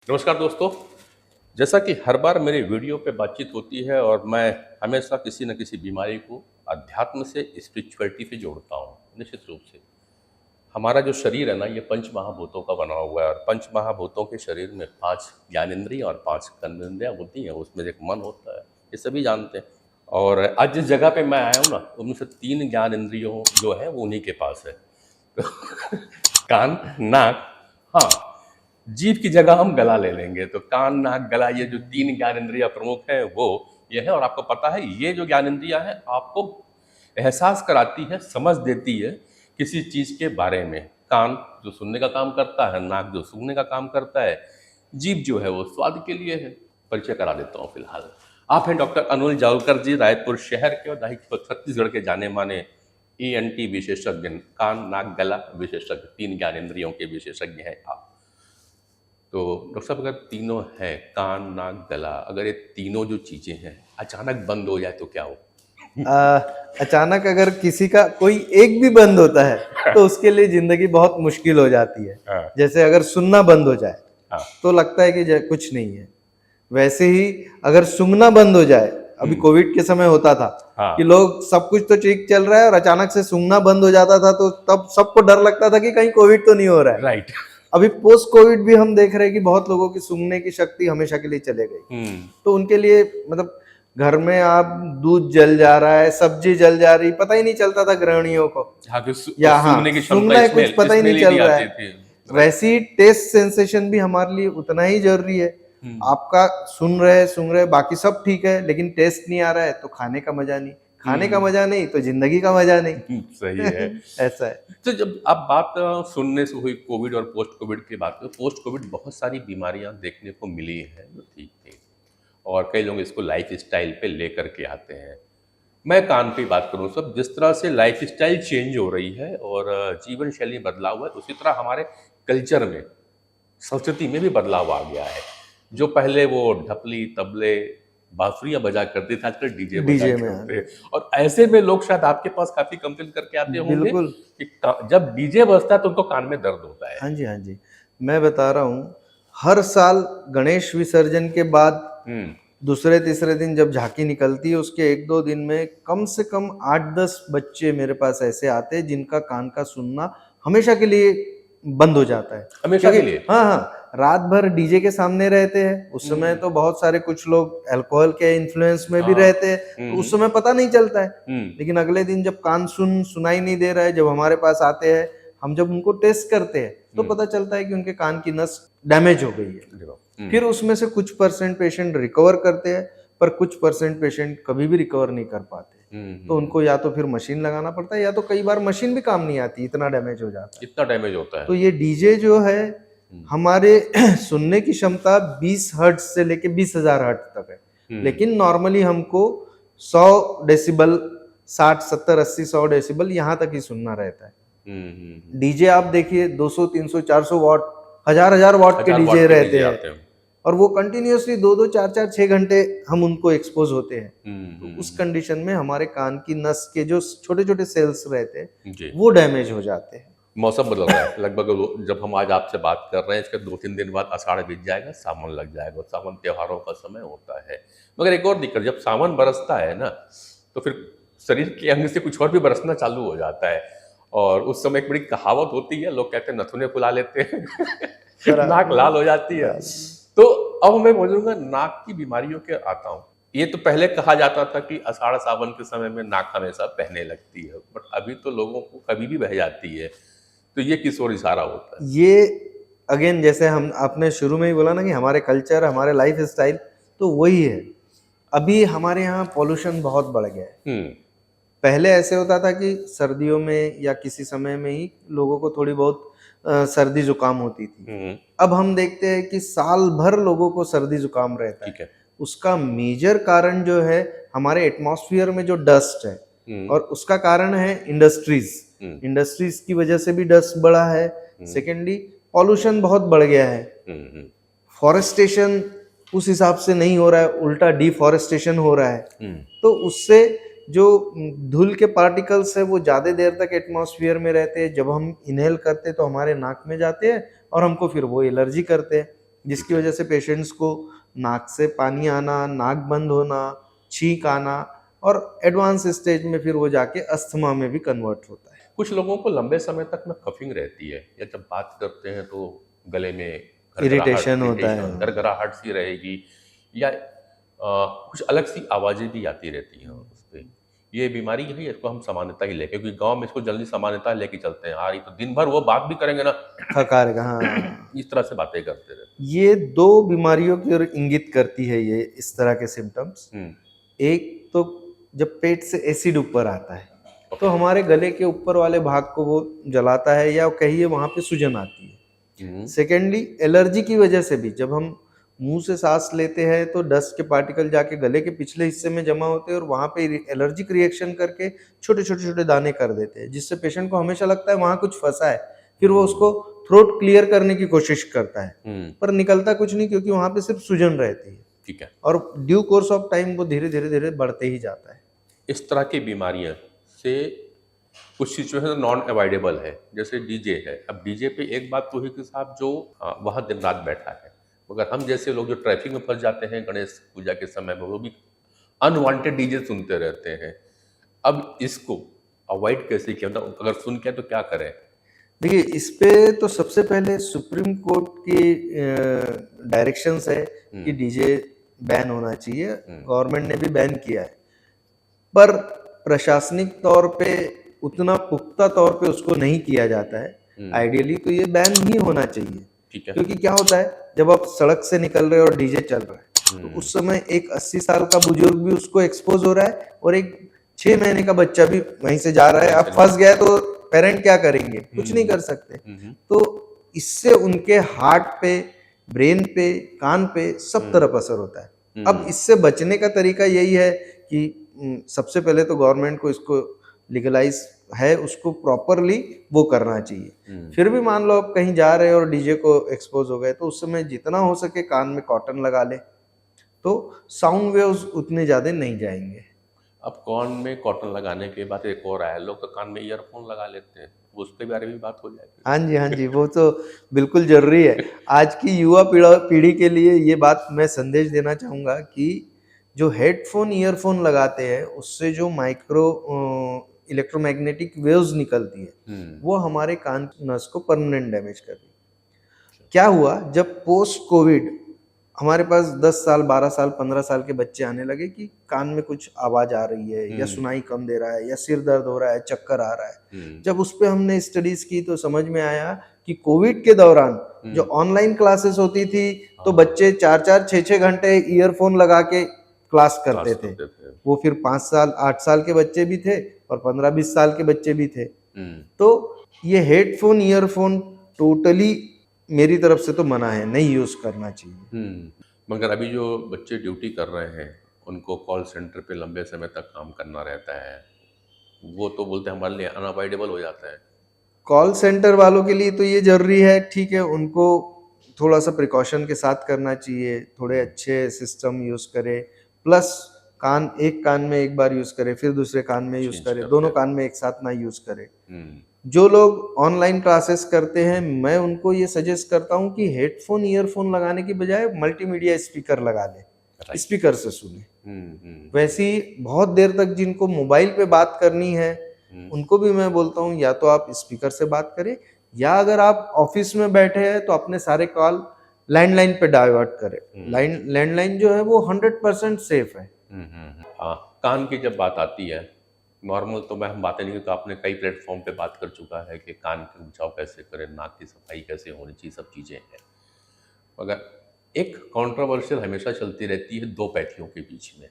नमस्कार दोस्तों। जैसा कि हर बार मेरी वीडियो पे बातचीत होती है और मैं हमेशा किसी न किसी बीमारी को अध्यात्म से स्पिरिचुअलिटी से जोड़ता हूँ। निश्चित रूप से हमारा जो शरीर है ना, ये पंच महाभूतों का बना हुआ है और पंच महाभूतों के शरीर में 5 ज्ञानेंद्रियाँ और 5 कर्मेंद्रियाँ होती हैं। उसमें एक मन होता है, ये सभी जानते हैं। और आज जिस जगह पे मैं आया हूँ ना, उनमें से 3 ज्ञानेंद्रियों जो है वो उन्हीं के पास है। कान, नाक, हाँ, जीभ की जगह हम गला ले लेंगे। तो कान, नाक, गला, ये जो 3 ज्ञानेंद्रियाँ प्रमुख हैं वो ये है। और आपको पता है, ये जो ज्ञानेंद्रियाँ हैं आपको एहसास कराती है, समझ देती है किसी चीज़ के बारे में। कान जो सुनने का काम करता है, नाक जो सूंघने का काम करता है, जीभ जो है वो स्वाद के लिए है। परिचय करा देता हूँ फिलहाल। आप हैं डॉक्टर अनुल जावलकर जी, रायपुर शहर के और छत्तीसगढ़ के जाने माने ENT विशेषज्ञ, कान, नाक, गला विशेषज्ञ, 3 ज्ञानेंद्रियों के विशेषज्ञ हैं आप। तो डॉक्टर साहब, अगर तीनों हैं, कान, नाक, गला, अगर ये तीनों जो चीजें हैं अचानक बंद हो जाए तो क्या हो? अचानक अगर किसी का कोई एक भी बंद होता है तो उसके लिए जिंदगी बहुत मुश्किल हो जाती है। हाँ। जैसे अगर सुनना बंद हो जाए हाँ। तो लगता है कि कुछ नहीं है। वैसे ही अगर सूंघना बंद हो जाए, अभी कोविड के समय होता था हाँ। कि लोग सब कुछ तो ठीक चल रहा है और अचानक से सूंघना बंद हो जाता था, तो तब सबको डर लगता था कि कहीं कोविड तो नहीं हो रहा है। राइट। अभी पोस्ट कोविड भी हम देख रहे हैं कि बहुत लोगों की सूंघने की शक्ति हमेशा के लिए चले गई। तो उनके लिए मतलब घर में आप दूध जल जा रहा है, सब्जी जल जा रही, पता ही नहीं चलता था गृहिणियों को। सूंघने की सूंघना है, कुछ पता ही नहीं चल रहा है। वैसी टेस्ट सेंसेशन भी हमारे लिए उतना ही जरूरी है। आपका सुन रहे सूंघ रहे बाकी सब ठीक है, लेकिन टेस्ट नहीं आ रहा है तो खाने का मजा नहीं, खाने का मजा नहीं तो जिंदगी का मजा नहीं। सही है। ऐसा है। तो जब आप बात सुनने से हुई कोविड और पोस्ट कोविड की बात करें, पोस्ट कोविड बहुत सारी बीमारियां देखने को मिली हैं जो ठीक थी और कई लोग इसको लाइफ स्टाइल पे लेकर के आते हैं। मैं कान पे बात करूं, सब जिस तरह से लाइफ स्टाइल चेंज हो रही है और जीवन शैली बदलाव हुआ है, उसी तरह हमारे कल्चर में, संस्कृति में भी बदलाव आ गया है। जो पहले वो ढपली, तबले, बांसुरियां बजा करते थे, आजकल डीजे में हैं। और ऐसे में लोग शायद आपके पास काफी कंप्लेन करके आते होंगे कि जब डीजे बजता है तो उनको कान में दर्द होता है। हाँ जी, हाँ जी, मैं बता रहा हूँ, हर साल गणेश विसर्जन के बाद दूसरे तीसरे दिन जब झांकी निकलती है, उसके 1-2 दिन में कम से कम 8-10 बच्चे मेरे पास ऐसे आते हैं जिनका कान का सुनना हमेशा के लिए बंद हो जाता है। हमेशा के लिए? हाँ, रात भर डीजे के सामने रहते हैं। उस समय तो बहुत सारे कुछ लोग अल्कोहल के इन्फ्लुएंस में भी रहते हैं, तो उस समय पता नहीं चलता है। लेकिन अगले दिन जब कान सुनाई नहीं दे रहा है, जब हमारे पास आते हैं, हम जब उनको टेस्ट करते हैं तो पता चलता है कि उनके कान की नस डैमेज हो गई है। फिर उसमें से कुछ % पेशेंट रिकवर करते हैं, पर कुछ % पेशेंट कभी भी रिकवर नहीं कर पाते। तो उनको या तो फिर मशीन लगाना पड़ता है, या तो कई बार मशीन भी काम नहीं आती, इतना डैमेज हो जाता है। इतना डैमेज होता है। तो ये डीजे जो है, हमारे सुनने की क्षमता 20 हर्ट्ज से लेके 20,000 हर्ट्ज तक है। लेकिन नॉर्मली हमको 100 डेसिबल, 60, 70, 80, 100 डेसिबल यहाँ तक ही सुनना रहता है। डीजे आप देखिए 200, 300, 400 वॉट, हजार वॉट के डीजे रहते हैं और वो कंटिन्यूअसली 2-2, 4-4, 6 घंटे हम उनको एक्सपोज होते हैं। तो उस कंडीशन में हमारे कान की नस के जो छोटे छोटे सेल्स रहते हैं वो डैमेज हो जाते हैं। मौसम बदल रहा है लगभग, जब हम आज आपसे बात कर रहे हैं इसके 2-3 दिन बाद आषाढ़ बीत जाएगा, सावन लग जाएगा। सावन त्योहारों का समय होता है। मगर एक और दिक्कत, जब सावन बरसता है ना तो फिर शरीर के अंग से कुछ और भी बरसना चालू हो जाता है और उस समय एक बड़ी कहावत होती है, लोग कहते हैं नथुने फुला लेते हैं नाक लाल हो जाती है। तो अब मैं बोलूंगा नाक की बीमारियों के आता हूँ। ये तो पहले कहा जाता था कि आषाढ़ सावन के समय में नाक हमेशा बहने लगती है, बट अभी तो लोगों को कभी भी बह जाती है। तो ये किस ओर इशारा होता है? ये अगेन, जैसे आपने शुरू में ही बोला ना कि हमारे कल्चर, हमारे लाइफ स्टाइल, तो वही है। अभी हमारे यहाँ पॉल्यूशन बहुत बढ़ गया है। पहले ऐसे होता था कि सर्दियों में या किसी समय में ही लोगों को थोड़ी बहुत सर्दी जुकाम होती थी। अब हम देखते हैं कि साल भर लोगों को सर्दी जुकाम रहता है। उसका मेजर कारण जो है, हमारे एटमॉस्फेयर में जो डस्ट है, और उसका कारण है इंडस्ट्रीज की वजह से भी डस्ट बढ़ा है। सेकेंडली, पॉल्यूशन बहुत बढ़ गया है। फॉरेस्टेशन उस हिसाब से नहीं हो रहा है, उल्टा डिफॉरेस्टेशन हो रहा है। तो उससे जो धूल के पार्टिकल्स है वो ज्यादा देर तक एटमॉस्फेयर में रहते हैं। जब हम इनहेल करते हैं तो हमारे नाक में जाते हैं और हमको फिर वो एलर्जी करते हैं। जिसकी वजह से पेशेंट्स को नाक से पानी आना, नाक बंद होना, छींक आना, और एडवांस स्टेज में फिर वो जाके अस्थमा में भी कन्वर्ट होता है। कुछ लोगों को लंबे समय तक में कफिंग रहती है, या जब बात करते हैं तो गले में इरिटेशन होता है। गरगराहट सी रहेगी, या कुछ अलग सी आवाज़ें भी आती रहती हैं उस पे। ये बीमारी है, इसको हम सामान्यता ही लेके, क्योंकि गांव में इसको जल्दी सामान्यता लेके चलते हैं। हाँ, ये तो दिन भर वो बात भी करेंगे ना, थकार का, हाँ। इस तरह से बातें करते रहते ये दो बीमारियों की ओर इंगित करती है ये इस तरह के सिम्टम्स। हैं। एक तो जब पेट से एसिड ऊपर आता है तो हमारे गले के ऊपर वाले भाग को वो जलाता है, या कहिए वहां पे सूजन आती है। सेकेंडली, एलर्जी की वजह से भी जब हम मुंह से सांस लेते हैं तो डस्ट के पार्टिकल जाके गले के पिछले हिस्से में जमा होते हैं और वहां पे एलर्जिक रिएक्शन करके छोटे छोटे छोटे दाने कर देते हैं, जिससे पेशेंट को हमेशा लगता है वहां कुछ फंसा है। फिर वो उसको थ्रोट क्लियर करने की कोशिश करता है, पर निकलता कुछ नहीं, क्योंकि वहां पे सिर्फ सूजन रहती है। ठीक है। और ड्यू कोर्स ऑफ टाइम वो धीरे धीरे धीरे बढ़ते ही जाता है। इस तरह की बीमारियां से कुछ सिचुएशन नॉन अवॉइडेबल है, जैसे डीजे है। अब डीजे पे एक बात तो है कि साहब जो वहाँ दिन रात बैठा है, मगर हम जैसे लोग जो ट्रैफिक में फंस जाते हैं गणेश पूजा के समय में, वो भी अनवांटेड डीजे सुनते रहते हैं। अब इसको अवॉइड कैसे किया, मतलब अगर सुन के तो क्या करें? देखिए, इस पे तो सबसे पहले सुप्रीम कोर्ट की डायरेक्शंस है कि डीजे बैन होना चाहिए। गवर्नमेंट ने भी बैन किया है, पर प्रशासनिक तौर पे उतना पुख्ता तौर पे उसको नहीं किया जाता है। आइडियली तो ये बैन ही होना चाहिए। ठीक है। क्योंकि क्या होता है, जब आप सड़क से निकल रहे हो और डीजे चल रहा है, तो उस समय एक 80 साल का बुजुर्ग भी उसको एक्सपोज हो रहा है, और एक 6 महीने का बच्चा भी वहीं से जा रहा है। अब फंस गया तो पेरेंट क्या करेंगे? कुछ नहीं कर सकते। तो इससे उनके हार्ट पे, ब्रेन पे, कान पे सब तरफ असर होता है। अब इससे बचने का तरीका यही है कि सबसे पहले तो गवर्नमेंट को इसको लीगलाइज है, उसको प्रॉपरली वो करना चाहिए। फिर भी मान लो आप कहीं जा रहे हो और डीजे को एक्सपोज हो गए, तो उस समय जितना हो सके कान में कॉटन लगा ले, तो साउंड वेव्स उतने ज्यादा नहीं जाएंगे। अब कान में कॉटन लगाने के बाद एक और आया, लोग तो कान में ईयरफोन लगा लेते हैं, उसके बारे में बात हो जाएगी। हाँ जी, हाँ जी, वो तो बिल्कुल जरूरी है। आज की युवा पीढ़ी के लिए ये बात मैं संदेश देना चाहूंगा कि जो हेडफोन ईयरफोन लगाते हैं, उससे जो माइक्रो इलेक्ट्रोमैग्नेटिक वेव्स निकलती है, वो हमारे कान नस को परमानेंट डैमेज कर रही है। क्या हुआ, जब पोस्ट कोविड हमारे पास 10 साल, 12 साल, 15 साल के बच्चे आने लगे कि कान में कुछ आवाज आ रही है, या सुनाई कम दे रहा है, या सिर दर्द हो रहा है, चक्कर आ रहा है। जब उस पर हमने स्टडीज की तो समझ में आया कि कोविड के दौरान जो ऑनलाइन क्लासेस होती थी, तो बच्चे 4-4, 6-6 घंटे ईयरफोन लगा के क्लास करते थे। वो फिर 5 साल, 8 साल के बच्चे भी थे और 15-20 साल के बच्चे भी थे। तो ये हेडफोन ईयरफोन टोटली मेरी तरफ से तो मना है, नहीं यूज करना चाहिए। मगर अभी जो बच्चे ड्यूटी कर रहे हैं, उनको कॉल सेंटर पे लंबे समय तक काम करना रहता है, वो तो बोलते हैं हमारे लिए अनअवॉइडेबल हो जाता है। कॉल सेंटर वालों के लिए तो ये जरूरी है, ठीक है, उनको थोड़ा सा प्रिकॉशन के साथ करना चाहिए, थोड़े अच्छे सिस्टम यूज करे, प्लस एक कान में एक बार यूज करे, फिर दूसरे कान में यूज करे, दोनों कान में एक साथ ना यूज करे। जो लोग ऑनलाइन क्लासेस करते हैं, मैं उनको ये सजेस्ट करता हूँ कि हेडफोन ईयरफोन लगाने की बजाय मल्टीमीडिया स्पीकर लगा ले, स्पीकर से सुने। वैसे ही बहुत देर तक जिनको मोबाइल पे बात करनी है, उनको भी मैं बोलता हूँ या तो आप स्पीकर से बात करें, या अगर आप ऑफिस में बैठे हैं तो अपने सारे कॉल लैंडलाइन पे डाइवर्ट करें। लैंडलाइन जो है वो 100% सेफ है। हाँ, कान की जब बात आती है, नॉर्मल तो मैं हम बातें नहीं करते, आपने कई प्लेटफॉर्म पे बात कर चुका है कि कान का बचाव कैसे करें, नाक की सफाई कैसे होनी चाहिए, सब चीज़ें हैं। मगर एक कंट्रोवर्शियल हमेशा चलती रहती है दो पैथियों के बीच में।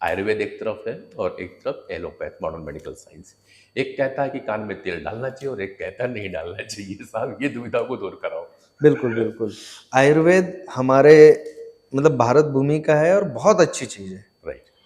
आयुर्वेद एक तरफ है और एक तरफ एलोपैथ, मॉडर्न मेडिकल साइंस। एक कहता है कि कान में तेल डालना चाहिए और एक कहता है नहीं डालना चाहिए। साहब, ये दुविधा को दूर कराओ। बिल्कुल बिल्कुल, आयुर्वेद हमारे मतलब भारत भूमि का है और बहुत अच्छी चीज़ है।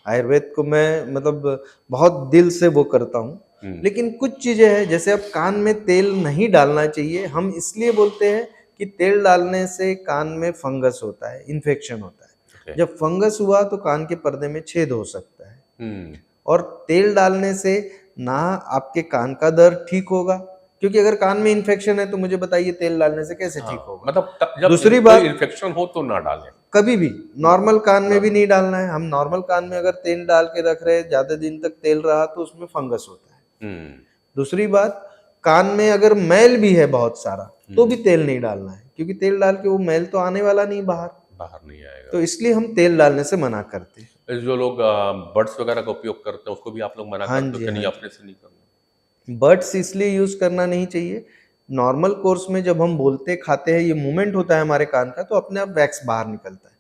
आयुर्वेद को मैं मतलब बहुत दिल से वो करता हूँ। लेकिन कुछ चीजें हैं, जैसे अब कान में तेल नहीं डालना चाहिए, हम इसलिए बोलते हैं कि तेल डालने से कान में फंगस होता है, इन्फेक्शन होता है। जब फंगस हुआ तो कान के पर्दे में छेद हो सकता है। और तेल डालने से ना आपके कान का दर्द ठीक होगा, क्योंकि अगर कान में इन्फेक्शन है तो मुझे बताइए तेल डालने से कैसे ठीक होगा। मतलब जब दूसरी कोई बात, इन्फेक्शन हो तो ना डालें। कभी भी नॉर्मल कान में भी नहीं डालना है। हम नॉर्मल कान में अगर तेल डाल के रख रहे हैं, ज्यादा दिन तक तेल रहा तो उसमें फंगस होता है। दूसरी बात, कान में अगर मैल भी है बहुत सारा तो भी तेल नहीं डालना है, क्योंकि तेल डाल के वो मैल तो आने वाला नहीं बाहर नहीं आएगा। तो इसलिए हम तेल डालने से मना करते हैं। जो लोग बड्स वगैरह का उपयोग करते हैं उसको भी आप लोग मना हाँ करते हो जी, कि नहीं, हाँ अपने से नहीं करना। बड्स इसलिए यूज करना नहीं चाहिए, नॉर्मल कोर्स में जब हम बोलते खाते हैं, ये मूवमेंट होता है हमारे कान का तो अपने आप वैक्स बाहर निकलता है।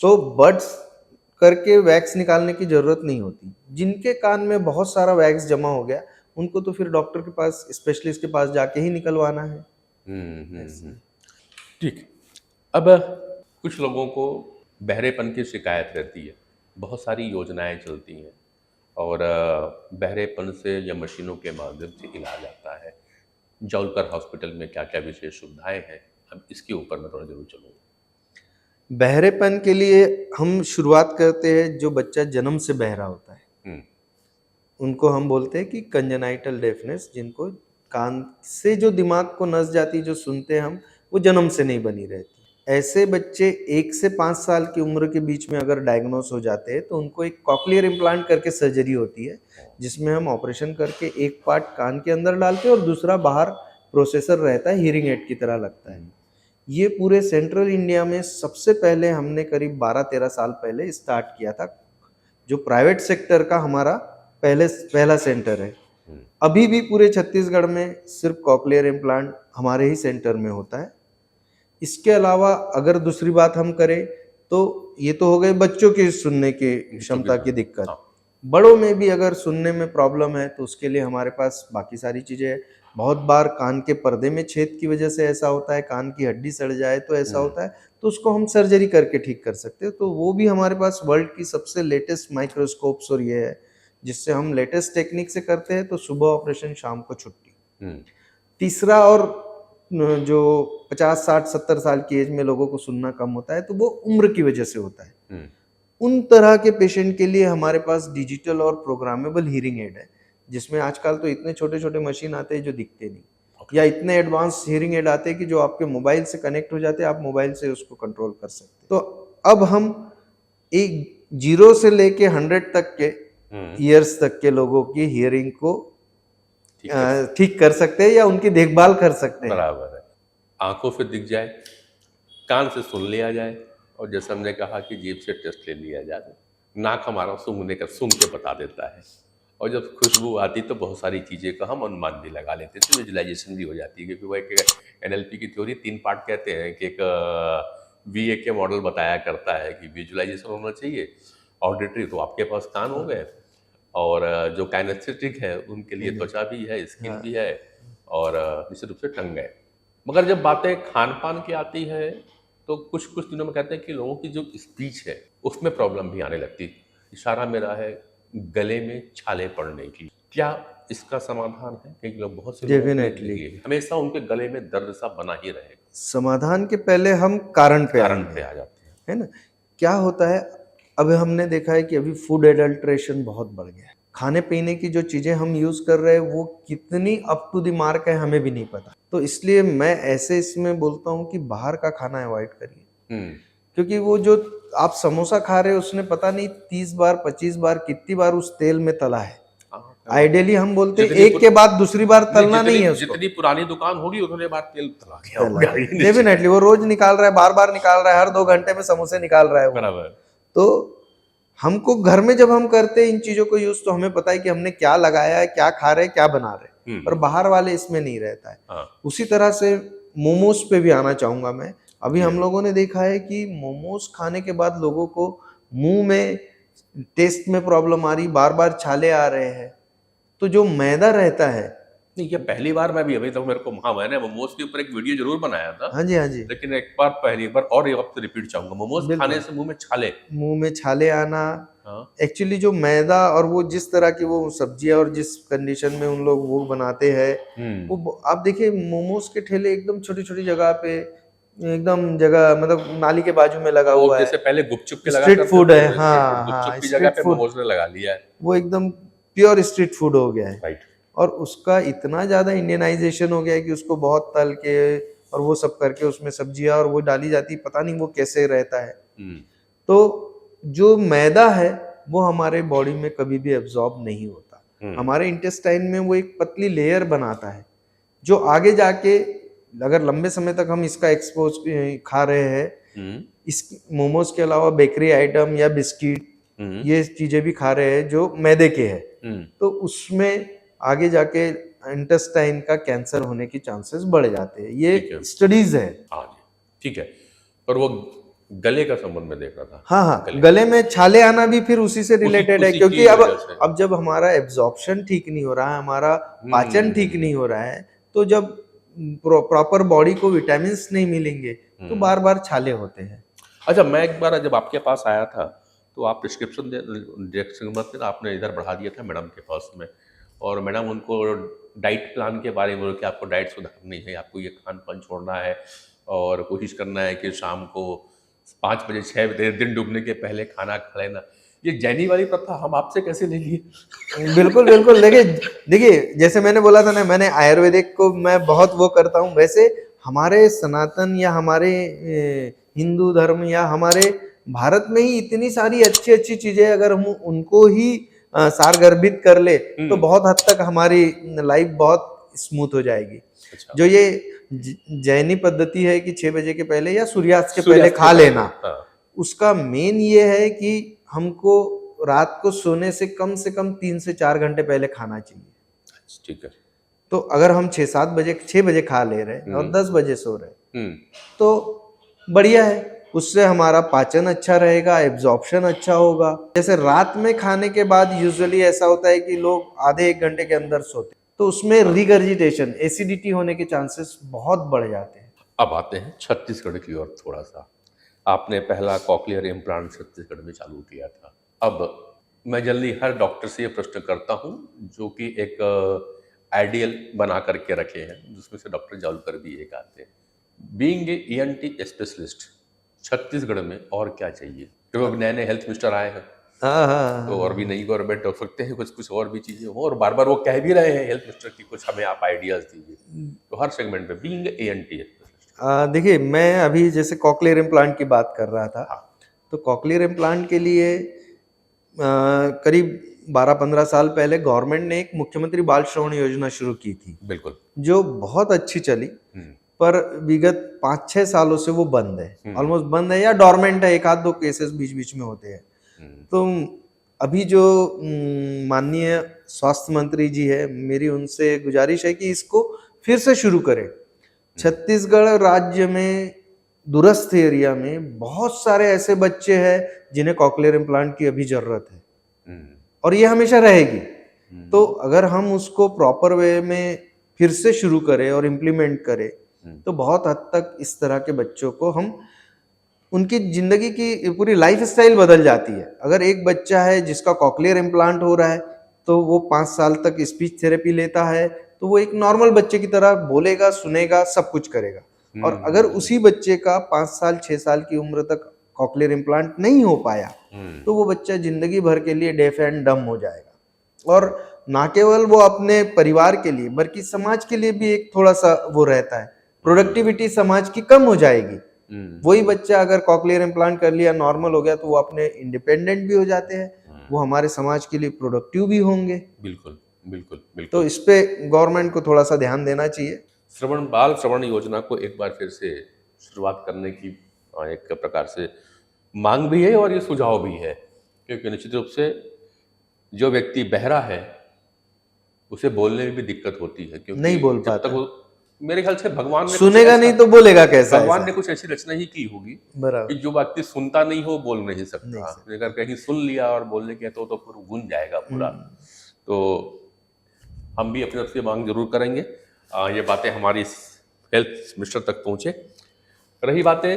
तो बड्स करके वैक्स निकालने की जरूरत नहीं होती। जिनके कान में बहुत सारा वैक्स जमा हो गया उनको तो फिर डॉक्टर के पास, स्पेशलिस्ट के पास जाके ही निकलवाना है। ठीक। अब कुछ लोगों को बहरेपन की शिकायत रहती है, बहुत सारी योजनाएं चलती हैं और बहरेपन से या मशीनों के माध्यम से इलाज आता है। जौलकर हॉस्पिटल में क्या क्या विशेष सुविधाएं हैं, अब इसके ऊपर मैं थोड़ा जरूर चलूँगा। बहरेपन के लिए हम शुरुआत करते हैं, जो बच्चा जन्म से बहरा होता है उनको हम बोलते हैं कि कंजेनाइटल डेफनेस, जिनको कान से जो दिमाग को नस जाती, जो सुनते हैं हम, वो जन्म से नहीं बनी रहती। ऐसे बच्चे 1 से 5 साल की उम्र के बीच में अगर डायग्नोस हो जाते हैं तो उनको एक कॉक्लियर इम्प्लांट करके सर्जरी होती है, जिसमें हम ऑपरेशन करके एक पार्ट कान के अंदर डालते हैं और दूसरा बाहर प्रोसेसर रहता है, हीयरिंग एड की तरह लगता है। ये पूरे सेंट्रल इंडिया में सबसे पहले हमने करीब 12-13 साल पहले स्टार्ट किया था, जो प्राइवेट सेक्टर का हमारा पहला सेंटर है। अभी भी पूरे छत्तीसगढ़ में सिर्फ कॉक्लियर इम्प्लांट हमारे ही सेंटर में होता है। इसके अलावा अगर दूसरी बात हम करें तो ये तो हो गए बच्चों की सुनने की क्षमता की दिक्कत। बड़ों में भी अगर सुनने में प्रॉब्लम है तो उसके लिए हमारे पास बाकी सारी चीजें हैं। बहुत बार कान के पर्दे में छेद की वजह से ऐसा होता है, कान की हड्डी सड़ जाए तो ऐसा होता है, तो उसको हम सर्जरी करके ठीक कर सकते हैं। तो वो भी हमारे पास वर्ल्ड की सबसे लेटेस्ट माइक्रोस्कोप्स और ये है, जिससे हम लेटेस्ट टेक्निक से करते हैं। तो सुबह ऑपरेशन, शाम को छुट्टी। तीसरा, और जो 50, 60, 70 साल की एज में लोगों को सुनना कम होता है तो वो उम्र की वजह से होता है। उन तरह के पेशेंट के लिए हमारे पास डिजिटल और प्रोग्रामेबल हीयरिंग एड है, जिसमें आजकल तो इतने छोटे छोटे मशीन आते हैं जो दिखते नहीं, या इतने एडवांस हीयरिंग एड आते हैं कि जो आपके मोबाइल से कनेक्ट हो जाते हैं, आप मोबाइल से उसको कंट्रोल कर सकते हैं। तो अब हम एक 0 से लेके 100 तक के ईयर्स तक के लोगों की हियरिंग को ठीक कर सकते हैं या उनकी देखभाल कर सकते हैं। बराबर है। आंखों से दिख जाए, कान से सुन लिया जाए, और जैसे हमने कहा कि जीभ से टेस्ट ले लिया जाए, नाक हमारा सूंघने का सूंघ के बता देता है, और जब खुशबू आती तो बहुत सारी चीज़ें का हम अनुमान भी लगा लेते थे, विजुलाइजेशन भी हो जाती है। क्योंकि वो एक NLP की थ्योरी 3 पार्ट कहते हैं कि एक VA के मॉडल बताया करता है कि विजुलाइजेशन होना चाहिए, ऑडिटरी तो आपके पास कान हो गए, और जो काइनेस्थेटिक है उनके लिए त्वचा भी है, स्किन भी है, और निश्चित रूप से टंग है। मगर जब बातें खान पान की आती है तो कुछ दिनों में कहते हैं कि लोगों की जो स्पीच है उसमें प्रॉब्लम भी आने लगती। इशारा मेरा है गले में छाले पड़ने की। क्या इसका समाधान है? क्योंकि लोग बहुत से डेफिनेटली हमेशा उनके गले में दर्द सा बना ही रहेगा। समाधान के पहले हम कारण पे आ जाते हैं, है ना। क्या होता है, अब हमने देखा है कि अभी फूड एडल्ट्रेशन बहुत बढ़ गया है। खाने पीने की जो चीजें हम यूज कर रहे हैं वो कितनी अप टू द मार्क है हमें भी नहीं पता। तो इसलिए मैं ऐसे इसमें बोलता हूँ कि बाहर का खाना अवॉइड करिए, क्योंकि वो जो आप समोसा खा रहे हो उसने पता नहीं 30 बार 25 बार कितनी बार उस तेल में तला है। आइडियली हम बोलते हैं एक के बाद दूसरी बार तलना नहीं है उसको। जितनी पुरानी दुकान होगी उतने बार तेल तला गया। डेफिनेटली वो रोज निकाल रहा है, बार बार निकाल रहा है, हर 2 घंटे में समोसे निकाल रहा है। बराबर। तो हमको घर में जब हम करते हैं इन चीजों को यूज, तो हमें पता है कि हमने क्या लगाया है, क्या खा रहे हैं, क्या बना रहे हैं, पर बाहर वाले इसमें नहीं रहता है। उसी तरह से मोमोज पे भी आना चाहूंगा मैं। अभी हम लोगों ने देखा है कि मोमोज खाने के बाद लोगों को मुंह में टेस्ट में प्रॉब्लम आ रही, बार बार छाले आ रहे हैं। तो जो मैदा रहता है, नहीं, ये पहली बार मैं भी, अभी तक मेरे को मैंने मोमोज के ऊपर एक वीडियो जरूर बनाया था। हाँ जी, हाँ जी। लेकिन एक बार पहली बार और एक वक्त रिपीट चाहूंगा, मोमोज खाने से मुंह में छाले आना। एक्चुअली जो मैदा और वो जिस तरह की वो सब्जियां और जिस कंडीशन में उन लोग वो बनाते हैं, वो आप देखिए मोमोज के ठेले एकदम छोटी छोटी जगह पे, एकदम जगह मतलब नाली के बाजू में लगा हुआ है। जैसे पहले गुपचुप के लगा स्ट्रीट फूड है। हाँ, गुपचुप की जगह पे मोमोज ने लगा लिया है। वो एकदम प्योर स्ट्रीट फूड हो गया है। राइट। और उसका इतना ज़्यादा इंडियनाइजेशन हो गया है कि उसको बहुत तल के और वो सब करके उसमें सब्जियां और वो डाली जाती, पता नहीं वो कैसे रहता है। तो जो मैदा है वो हमारे बॉडी में कभी भी एब्जॉर्ब नहीं होता। हमारे इंटेस्टाइन में वो एक पतली लेयर बनाता है जो आगे जाके अगर लंबे समय तक हम इसका एक्सपोज खा रहे हैं, इस मोमोज के अलावा बेकरी आइटम या बिस्किट ये चीजें भी खा रहे हैं जो मैदे के हैं, तो उसमें आगे जाके इंटेस्टाइन का कैंसर होने की चांसेस बढ़ जाते हैं। ये स्टडीज है। हाँ जी, ठीक है। पर वो गले का संबंध में देख रहा था। हाँ हाँ, गले में छाले आना भी फिर उसी से रिलेटेड है, क्योंकि अब जब हमारा एब्जॉर्प्शन ठीक नहीं हो रहा है, हमारा पाचन ठीक नहीं हो रहा है, तो जब प्रॉपर बॉडी को विटामिन नहीं मिलेंगे तो बार बार छाले होते हैं। अच्छा, मैं एक बार जब आपके पास आया था तो आप प्रिस्क्रिप्शन आपने इधर बढ़ा दिया था मैडम के पास में, और मैडम उनको डाइट प्लान के बारे में बोल के आपको डाइट सुधारनी है, आपको ये खान पान छोड़ना है और कोशिश करना है कि शाम को 5 बजे 6 बजे दिन डूबने के पहले खाना खा लेना। ये जैनी वाली प्रथा हम आपसे कैसे ले लिए? बिल्कुल बिल्कुल। देखिए जैसे मैंने बोला था ना, मैंने आयुर्वेदिक को मैं बहुत वो करता हूँ। वैसे हमारे सनातन या हमारे हिंदू धर्म या हमारे भारत में ही इतनी सारी अच्छी अच्छी चीजें, अगर हम उनको ही सारगर्भित कर ले तो बहुत हद तक हमारी लाइफ बहुत स्मूथ हो जाएगी। अच्छा। जो ये जैनी पद्धति है कि 6 बजे के पहले या सूर्यास्त के पहले खा लेना, उसका मेन ये है कि हमको रात को सोने से कम 3 से 4 घंटे पहले खाना चाहिए। ठीक है। तो अगर हम 6 बजे खा ले रहे हैं और 10 बजे सो रहे तो बढ़िया है, उससे हमारा पाचन अच्छा रहेगा, एब्जॉर्प्शन अच्छा होगा। जैसे रात में खाने के बाद यूजुअली ऐसा होता है कि लोग आधे 1 घंटे के अंदर सोते, तो उसमें रिगर्जिटेशन, एसिडिटी होने के चांसेस बहुत बढ़ जाते हैं। अब आते हैं छत्तीसगढ़ की ओर थोड़ा सा। आपने पहला कॉकलियर इम्प्लांट छत्तीसगढ़ में चालू किया था। अब मैं जल्दी हर डॉक्टर से ये प्रश्न करता हूँ जो कि एक आइडियल बना करके रखे हैं, जिसमें से डॉक्टर जावलकर भी एक आते हैं। Being a ENT specialist Chhattisgarh में और क्या चाहिए? क्योंकि नए नए हेल्थ मिनिस्टर आए हैं, तो और भी नई गवर्नमेंट हो सकते हैं, कुछ और भी चीजें हो, और बार बार वो कह भी रहे हैं हेल्थ मिनिस्टर की कुछ हमें आप आइडियाज दीजिए। तो हर सेगमेंट में बीइंग ए ENT देखिए मैं अभी जैसे कॉकलियर इम्प्लांट की बात कर रहा था। हाँ। तो कॉकलियर इम्प्लांट के लिए करीब 12-15 साल पहले गवर्नमेंट ने एक मुख्यमंत्री बाल श्रवण योजना शुरू की थी। बिल्कुल। जो बहुत अच्छी चली, पर विगत 5-6 सालों से वो बंद है, ऑलमोस्ट बंद है या डॉर्मेंट है। 1-2 केसेस बीच बीच में होते हैं। तो अभी जो माननीय स्वास्थ्य मंत्री जी है, मेरी उनसे गुजारिश है कि इसको फिर से शुरू करें। छत्तीसगढ़ राज्य में दूरस्थ एरिया में बहुत सारे ऐसे बच्चे हैं जिन्हें कॉकलियर इम्प्लांट की अभी जरूरत है, और ये हमेशा रहेगी। तो अगर हम उसको प्रॉपर वे में फिर से शुरू करें और इम्प्लीमेंट करें तो बहुत हद तक इस तरह के बच्चों को हम, उनकी जिंदगी की पूरी लाइफ स्टाइल बदल जाती है। अगर एक बच्चा है जिसका कॉकलियर इम्प्लांट हो रहा है तो वो 5 साल तक स्पीच थेरेपी लेता है, तो वो एक नॉर्मल बच्चे की तरह बोलेगा, सुनेगा, सब कुछ करेगा। और अगर उसी बच्चे का 5 साल 6 साल की उम्र तक कॉकलियर इम्प्लांट नहीं हो पाया तो वो बच्चा जिंदगी भर के लिए डेफ एंड डम हो जाएगा। और ना केवल वो अपने परिवार के लिए बल्कि समाज के लिए भी एक थोड़ा सा वो रहता है, प्रोडक्टिविटी समाज की कम हो जाएगी। वही बच्चा अगर कॉकलियर इम्प्लांट कर लिया, नॉर्मल हो गया, तो वो अपने इंडिपेंडेंट भी हो जाते हैं, वो हमारे समाज के लिए प्रोडक्टिव भी होंगे। बिल्कुल बिल्कुल बिल्कुल। तो इस पे गवर्नमेंट को थोड़ा सा ध्यान देना चाहिए। बाल श्रवण योजना को एक बार फिर से शुरुआत करने की एक प्रकार से मांग भी है और ये सुझाव भी है, क्योंकि निश्चित रूप से जो व्यक्ति बहरा है उसे बोलने में भी दिक्कत होती है, क्योंकि नहीं बोल पाता। मेरे ख्याल से भगवान ने सुनेगा नहीं तो बोलेगा कैसा? भगवान ने कुछ ऐसी रचना ही की होगी कि जो व्यक्ति सुनता नहीं हो बोल नहीं सकता। अगर कहीं सुन लिया और बोलने के तो फिर गूंज जाएगा पूरा। तो हम भी अपनी तरफ से मांग जरूर करेंगे ये बातें हमारी हेल्थ मिनिस्टर तक पहुंचे। रही बातें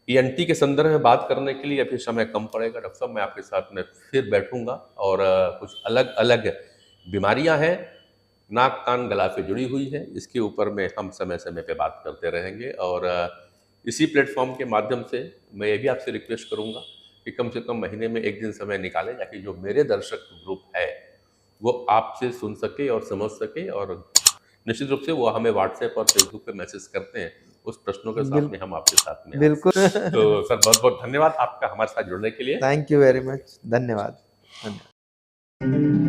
ENT के संदर्भ में बात करने के लिए अभी समय कम पड़ेगा। डॉक्टर साहब, मैं आपके साथ में फिर बैठूंगा और कुछ अलग अलग बीमारियां हैं, नाक कान गला से जुड़ी हुई है, इसके ऊपर में हम समय समय पे बात करते रहेंगे। और इसी प्लेटफॉर्म के माध्यम से मैं ये भी आपसे रिक्वेस्ट करूंगा कि कम से कम महीने में एक दिन समय निकालें, ताकि जो मेरे दर्शक ग्रुप है वो आपसे सुन सके और समझ सके, और निश्चित रूप से वो हमें व्हाट्सएप और फेसबुक पे मैसेज करते हैं, उस प्रश्नों के साथ में हम आपके साथ में हैं। बिल्कुल। तो सर बहुत बहुत धन्यवाद आपका हमारे साथ जुड़ने के लिए। थैंक यू वेरी मच, धन्यवाद धन्यवाद।